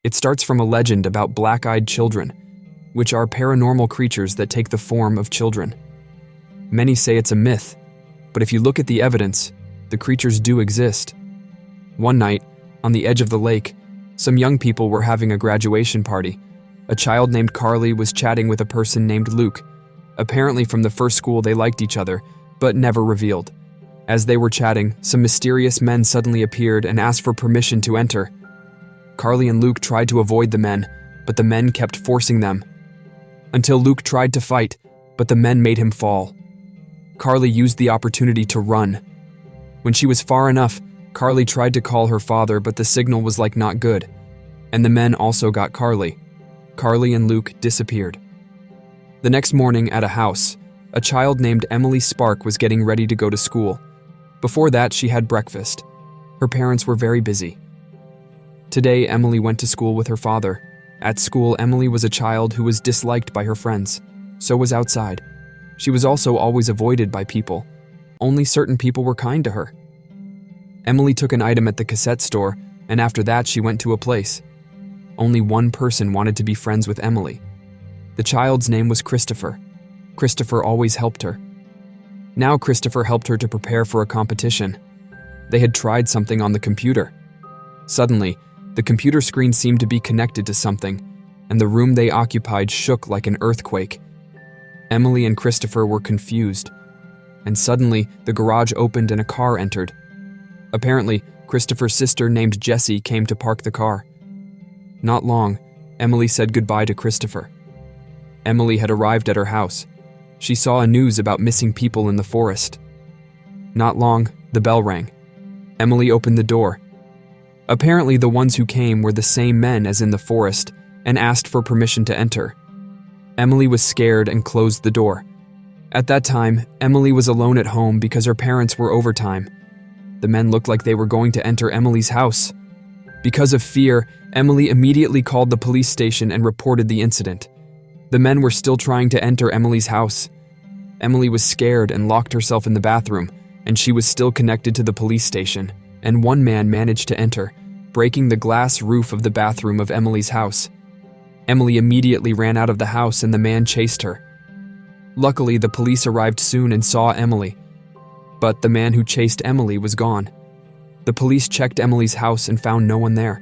It starts from a legend about black-eyed children, which are paranormal creatures that take the form of children. Many say it's a myth, but if you look at the evidence, the creatures do exist. One night, on the edge of the lake, some young people were having a graduation party. A child named Carly was chatting with a person named Luke. Apparently from the first school they liked each other, but never revealed. As they were chatting, some mysterious men suddenly appeared and asked for permission to enter. Carly and Luke tried to avoid the men, but the men kept forcing them. Until Luke tried to fight, but the men made him fall. Carly used the opportunity to run. When she was far enough, Carly tried to call her father, but the signal was like not good. And the men also got Carly. Carly and Luke disappeared. The next morning at a house, a child named Emily Spark was getting ready to go to school. Before that, she had breakfast. Her parents were very busy. Today, Emily went to school with her father. At school, Emily was a child who was disliked by her friends. So was outside. She was also always avoided by people. Only certain people were kind to her. Emily took an item at the cassette store, and after that she went to a place. Only one person wanted to be friends with Emily. The child's name was Christopher. Christopher always helped her. Now Christopher helped her to prepare for a competition. They had tried something on the computer. Suddenly, the computer screen seemed to be connected to something, and the room they occupied shook like an earthquake. Emily and Christopher were confused, and suddenly the garage opened and a car entered. Apparently, Christopher's sister named Jessie came to park the car. Not long, Emily said goodbye to Christopher. Emily had arrived at her house. She saw a news about missing people in the forest. Not long, the bell rang. Emily opened the door. Apparently, the ones who came were the same men as in the forest and asked for permission to enter. Emily was scared and closed the door. At that time, Emily was alone at home because her parents were overtime. The men looked like they were going to enter Emily's house. Because of fear, Emily immediately called the police station and reported the incident. The men were still trying to enter Emily's house. Emily was scared and locked herself in the bathroom, and she was still connected to the police station, and one man managed to enter, breaking the glass roof of the bathroom of Emily's house. Emily immediately ran out of the house and the man chased her. Luckily, the police arrived soon and saw Emily, but the man who chased Emily was gone. The police checked Emily's house and found no one there.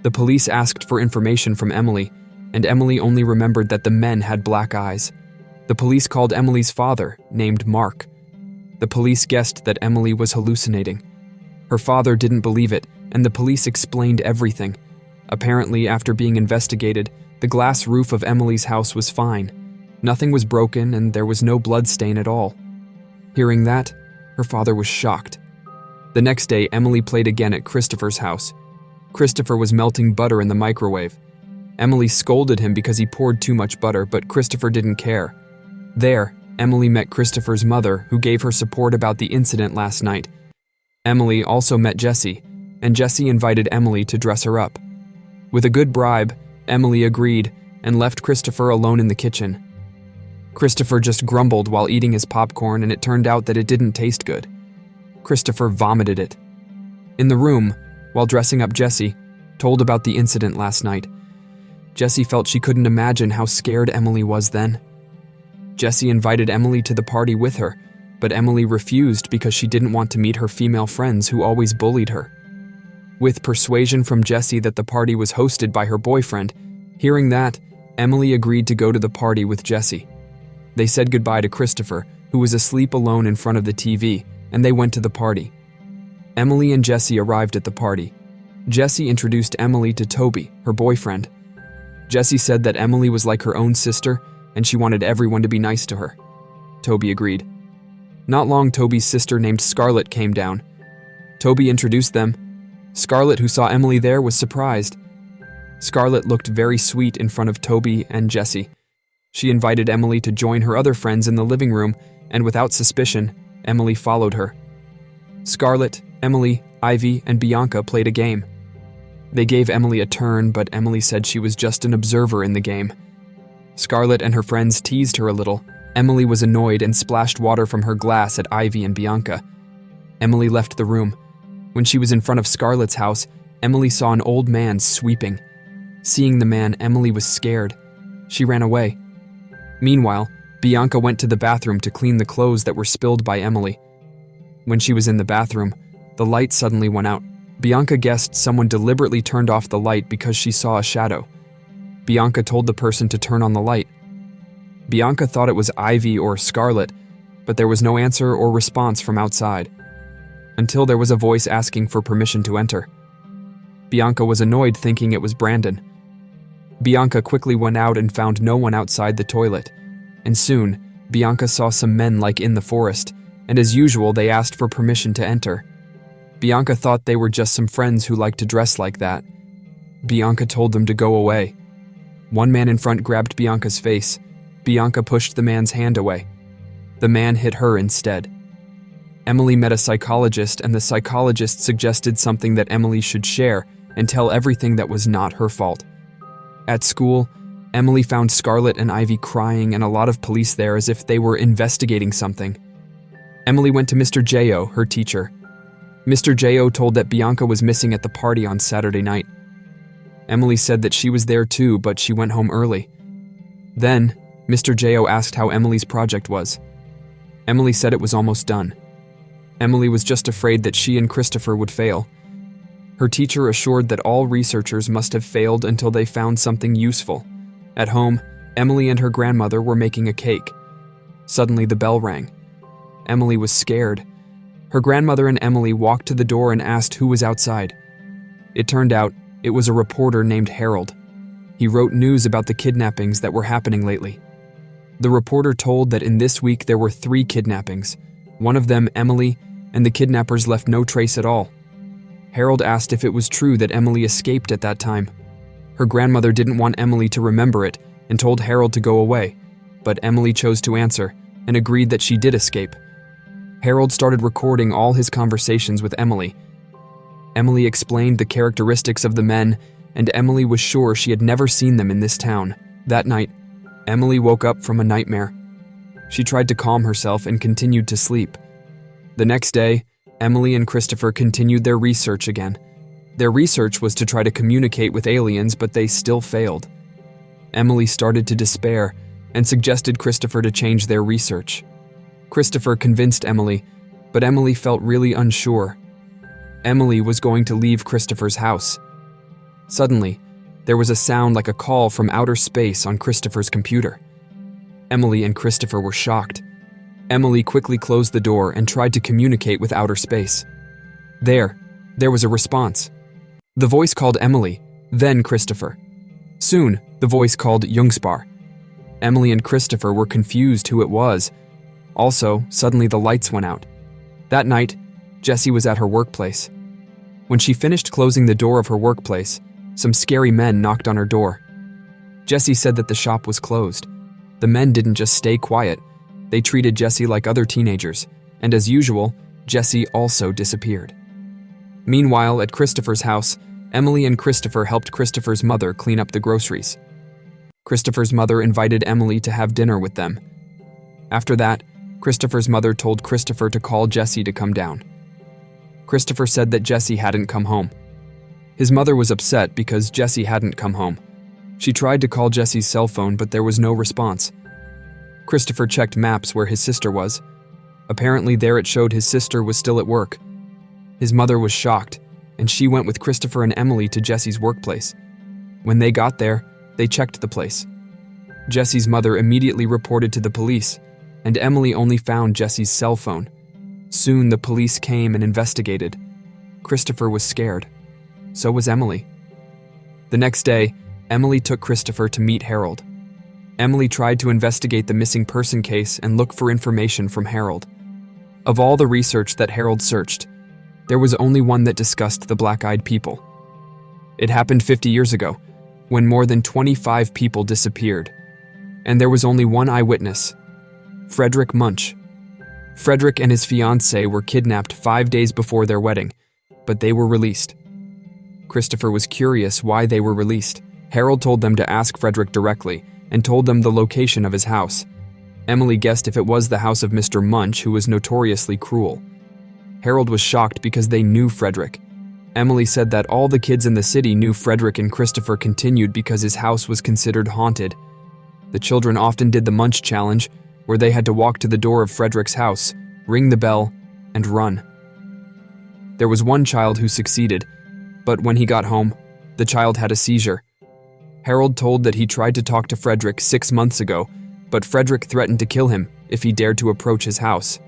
The police asked for information from Emily, and Emily only remembered that the men had black eyes. The police called Emily's father, named Mark. The police guessed that Emily was hallucinating. Her father didn't believe it, and the police explained everything. Apparently, after being investigated, the glass roof of Emily's house was fine. Nothing was broken, and there was no blood stain at all. Hearing that, her father was shocked. The next day, Emily played again at Christopher's house. Christopher was melting butter in the microwave. Emily scolded him because he poured too much butter, but Christopher didn't care. There, Emily met Christopher's mother, who gave her support about the incident last night. Emily also met Jessie, and Jessie invited Emily to dress her up. With a good bribe, Emily agreed and left Christopher alone in the kitchen. Christopher just grumbled while eating his popcorn, and it turned out that it didn't taste good. Christopher vomited it. In the room, while dressing up Jessie, told about the incident last night. Jessie felt she couldn't imagine how scared Emily was then. Jessie invited Emily to the party with her, but Emily refused because she didn't want to meet her female friends who always bullied her. With persuasion from Jessie that the party was hosted by her boyfriend, hearing that, Emily agreed to go to the party with Jessie. They said goodbye to Christopher, who was asleep alone in front of the TV, and they went to the party. Emily and Jessie arrived at the party. Jessie introduced Emily to Toby, her boyfriend. Jessie said that Emily was like her own sister, and she wanted everyone to be nice to her. Toby agreed. Not long, Toby's sister named Scarlett came down. Toby introduced them. Scarlett, who saw Emily there, was surprised. Scarlett looked very sweet in front of Toby and Jessie. She invited Emily to join her other friends in the living room, and without suspicion, Emily followed her. Scarlett, Emily, Ivy, and Bianca played a game. They gave Emily a turn, but Emily said she was just an observer in the game. Scarlett and her friends teased her a little. Emily was annoyed and splashed water from her glass at Ivy and Bianca. Emily left the room. When she was in front of Scarlett's house, Emily saw an old man sweeping. Seeing the man, Emily was scared. She ran away. Meanwhile, Bianca went to the bathroom to clean the clothes that were spilled by Emily. When she was in the bathroom, the light suddenly went out. Bianca guessed someone deliberately turned off the light because she saw a shadow. Bianca told the person to turn on the light. Bianca thought it was Ivy or Scarlett, but there was no answer or response from outside, until there was a voice asking for permission to enter. Bianca was annoyed, thinking it was Brandon. Bianca quickly went out and found no one outside the toilet, and soon, Bianca saw some men like in the forest, and as usual they asked for permission to enter. Bianca thought they were just some friends who liked to dress like that. Bianca told them to go away. One man in front grabbed Bianca's face. Bianca pushed the man's hand away. The man hit her instead. Emily met a psychologist, and the psychologist suggested something that Emily should share and tell everything that was not her fault. At school, Emily found Scarlett and Ivy crying and a lot of police there as if they were investigating something. Emily went to Mr. J.O., her teacher. Mr. J.O. told that Bianca was missing at the party on Saturday night. Emily said that she was there too, but she went home early. Then, Mr. J.O. asked how Emily's project was. Emily said it was almost done. Emily was just afraid that she and Christopher would fail. Her teacher assured that all researchers must have failed until they found something useful. At home, Emily and her grandmother were making a cake. Suddenly, the bell rang. Emily was scared. Her grandmother and Emily walked to the door and asked who was outside. It turned out it was a reporter named Harold. He wrote news about the kidnappings that were happening lately. The reporter told that in this week there were 3 kidnappings. One of them, Emily, and the kidnappers left no trace at all. Harold asked if it was true that Emily escaped at that time. Her grandmother didn't want Emily to remember it and told Harold to go away, but Emily chose to answer and agreed that she did escape. Harold started recording all his conversations with Emily. Emily explained the characteristics of the men, and Emily was sure she had never seen them in this town. That night, Emily woke up from a nightmare. She tried to calm herself and continued to sleep. The next day, Emily and Christopher continued their research again. Their research was to try to communicate with aliens, but they still failed. Emily started to despair and suggested Christopher to change their research. Christopher convinced Emily, but Emily felt really unsure. Emily was going to leave Christopher's house. Suddenly, there was a sound like a call from outer space on Christopher's computer. Emily and Christopher were shocked. Emily quickly closed the door and tried to communicate with outer space. There was a response. The voice called Emily, then Christopher. Soon, the voice called Jungspar. Emily and Christopher were confused who it was. Also, suddenly the lights went out. That night, Jessie was at her workplace. When she finished closing the door of her workplace, some scary men knocked on her door. Jessie said that the shop was closed. The men didn't just stay quiet. They treated Jessie like other teenagers, and as usual, Jessie also disappeared. Meanwhile, at Christopher's house, Emily and Christopher helped Christopher's mother clean up the groceries. Christopher's mother invited Emily to have dinner with them. After that, Christopher's mother told Christopher to call Jessie to come down. Christopher said that Jessie hadn't come home. His mother was upset because Jessie hadn't come home. She tried to call Jessie's cell phone, but there was no response. Christopher checked maps where his sister was. Apparently there it showed his sister was still at work. His mother was shocked, and she went with Christopher and Emily to Jessie's workplace. When they got there, they checked the place. Jessie's mother immediately reported to the police, and Emily only found Jessie's cell phone. Soon the police came and investigated. Christopher was scared. So was Emily. The next day, Emily took Christopher to meet Harold. Emily tried to investigate the missing person case and look for information from Harold. Of all the research that Harold searched, there was only one that discussed the black-eyed people. It happened 50 years ago, when more than 25 people disappeared, and there was only one eyewitness, Frederick Munch. Frederick and his fiancée were kidnapped 5 days before their wedding, but they were released. Christopher was curious why they were released. Harold told them to ask Frederick directly and told them the location of his house. Emily guessed if it was the house of Mr. Munch, who was notoriously cruel. Harold was shocked because they knew Frederick. Emily said that all the kids in the city knew Frederick and Christopher continued because his house was considered haunted. The children often did the Munch Challenge, where they had to walk to the door of Frederick's house, ring the bell, and run. There was one child who succeeded, but when he got home, the child had a seizure. Harold told that he tried to talk to Frederick 6 months ago, but Frederick threatened to kill him if he dared to approach his house.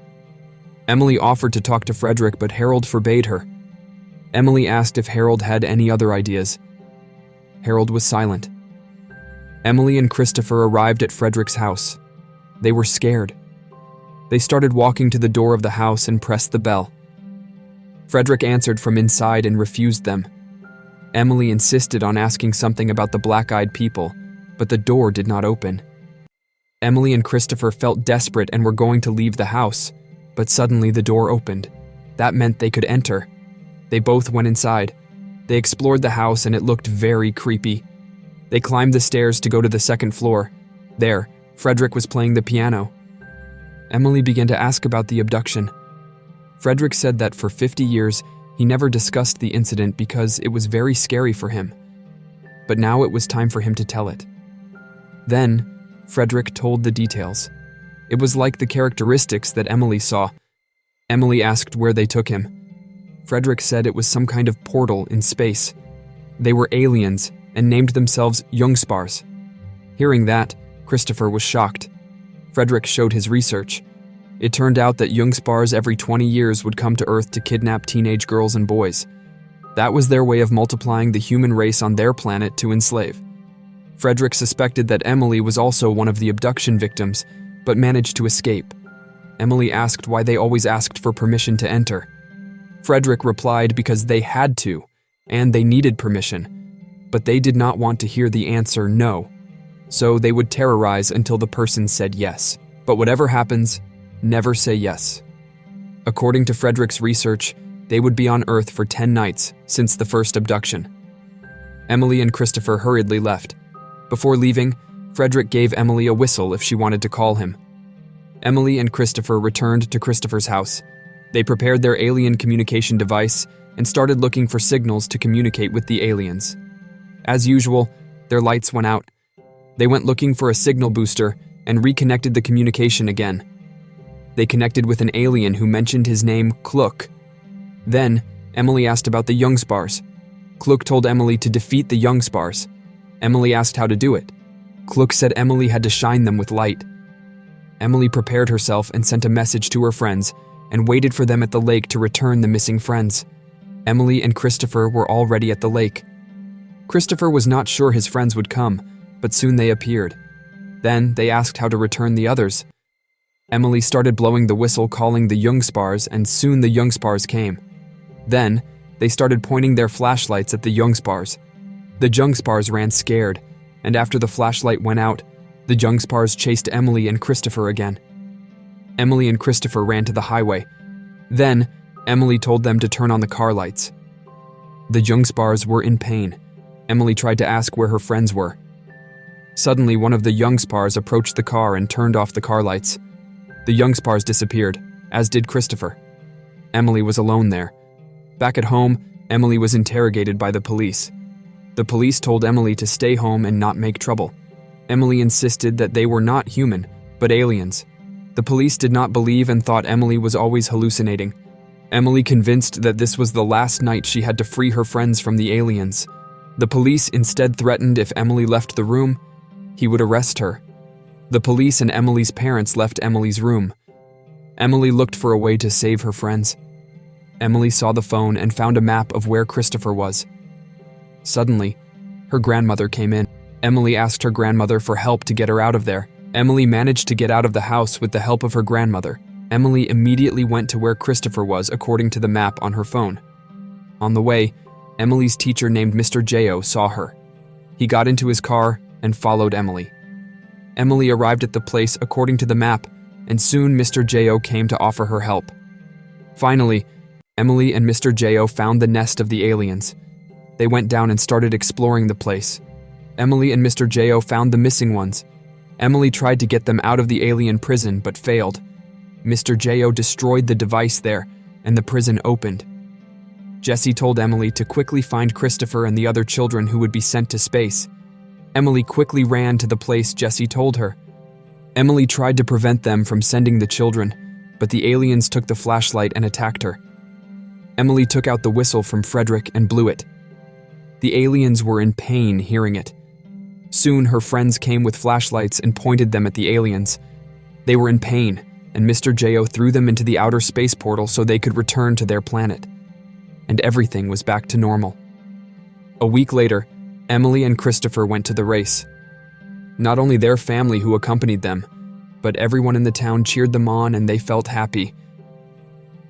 Emily offered to talk to Frederick, but Harold forbade her. Emily asked if Harold had any other ideas. Harold was silent. Emily and Christopher arrived at Frederick's house. They were scared. They started walking to the door of the house and pressed the bell. Frederick answered from inside and refused them. Emily insisted on asking something about the black-eyed people, but the door did not open. Emily and Christopher felt desperate and were going to leave the house, but suddenly the door opened. That meant they could enter. They both went inside. They explored the house and it looked very creepy. They climbed the stairs to go to the second floor. There, Frederick was playing the piano. Emily began to ask about the abduction. Frederick said that for 50 years, he never discussed the incident because it was very scary for him. But now it was time for him to tell it. Then, Frederick told the details. It was like the characteristics that Emily saw. Emily asked where they took him. Frederick said it was some kind of portal in space. They were aliens and named themselves Jungspars. Hearing that, Christopher was shocked. Frederick showed his research. It turned out that Jungspars every 20 years would come to Earth to kidnap teenage girls and boys. That was their way of multiplying the human race on their planet to enslave. Frederick suspected that Emily was also one of the abduction victims, but managed to escape. Emily asked why they always asked for permission to enter. Frederick replied because they had to, and they needed permission, but they did not want to hear the answer no, so they would terrorize until the person said yes. But whatever happens, never say yes. According to Frederick's research, they would be on Earth for 10 nights since the first abduction. Emily and Christopher hurriedly left. Before leaving, Frederick gave Emily a whistle if she wanted to call him. Emily and Christopher returned to Christopher's house. They prepared their alien communication device and started looking for signals to communicate with the aliens. As usual, their lights went out. They went looking for a signal booster and reconnected the communication again. They connected with an alien who mentioned his name, Klook. Then, Emily asked about the Jungspars. Klook told Emily to defeat the Jungspars. Emily asked how to do it. Klook said Emily had to shine them with light. Emily prepared herself and sent a message to her friends and waited for them at the lake to return the missing friends. Emily and Christopher were already at the lake. Christopher was not sure his friends would come, but soon they appeared. Then they asked how to return the others. Emily started blowing the whistle calling the Jungspars, and soon the Jungspars came. Then, they started pointing their flashlights at the Jungspars. The Jungspars ran scared, and after the flashlight went out, the Jungspars chased Emily and Christopher again. Emily and Christopher ran to the highway. Then, Emily told them to turn on the car lights. The Jungspars were in pain. Emily tried to ask where her friends were. Suddenly, one of the Jungspars approached the car and turned off the car lights. The Jungspars disappeared, as did Christopher. Emily was alone there. Back at home, Emily was interrogated by the police. The police told Emily to stay home and not make trouble. Emily insisted that they were not human, but aliens. The police did not believe and thought Emily was always hallucinating. Emily convinced that this was the last night she had to free her friends from the aliens. The police instead threatened if Emily left the room, he would arrest her. The police and Emily's parents left Emily's room. Emily looked for a way to save her friends. Emily saw the phone and found a map of where Christopher was. Suddenly, her grandmother came in. Emily asked her grandmother for help to get her out of there. Emily managed to get out of the house with the help of her grandmother. Emily immediately went to where Christopher was according to the map on her phone. On the way, Emily's teacher named Mr. J.O. saw her. He got into his car and followed Emily. Emily arrived at the place according to the map, and soon Mr. J.O. came to offer her help. Finally, Emily and Mr. J.O. found the nest of the aliens. They went down and started exploring the place. Emily and Mr. J.O. found the missing ones. Emily tried to get them out of the alien prison but failed. Mr. J.O. destroyed the device there, and the prison opened. Jesse told Emily to quickly find Christopher and the other children who would be sent to space. Emily quickly ran to the place Jesse told her. Emily tried to prevent them from sending the children, but the aliens took the flashlight and attacked her. Emily took out the whistle from Frederick and blew it. The aliens were in pain hearing it. Soon her friends came with flashlights and pointed them at the aliens. They were in pain, and Mr. J.O. threw them into the outer space portal so they could return to their planet. And everything was back to normal. A week later, Emily and Christopher went to the race. Not only their family who accompanied them, but everyone in the town cheered them on and they felt happy.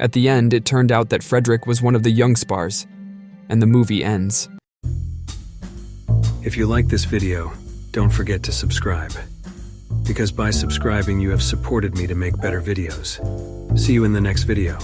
At the end, it turned out that Frederick was one of the young spars, and the movie ends. If you like this video, don't forget to subscribe. Because by subscribing, you have supported me to make better videos. See you in the next video.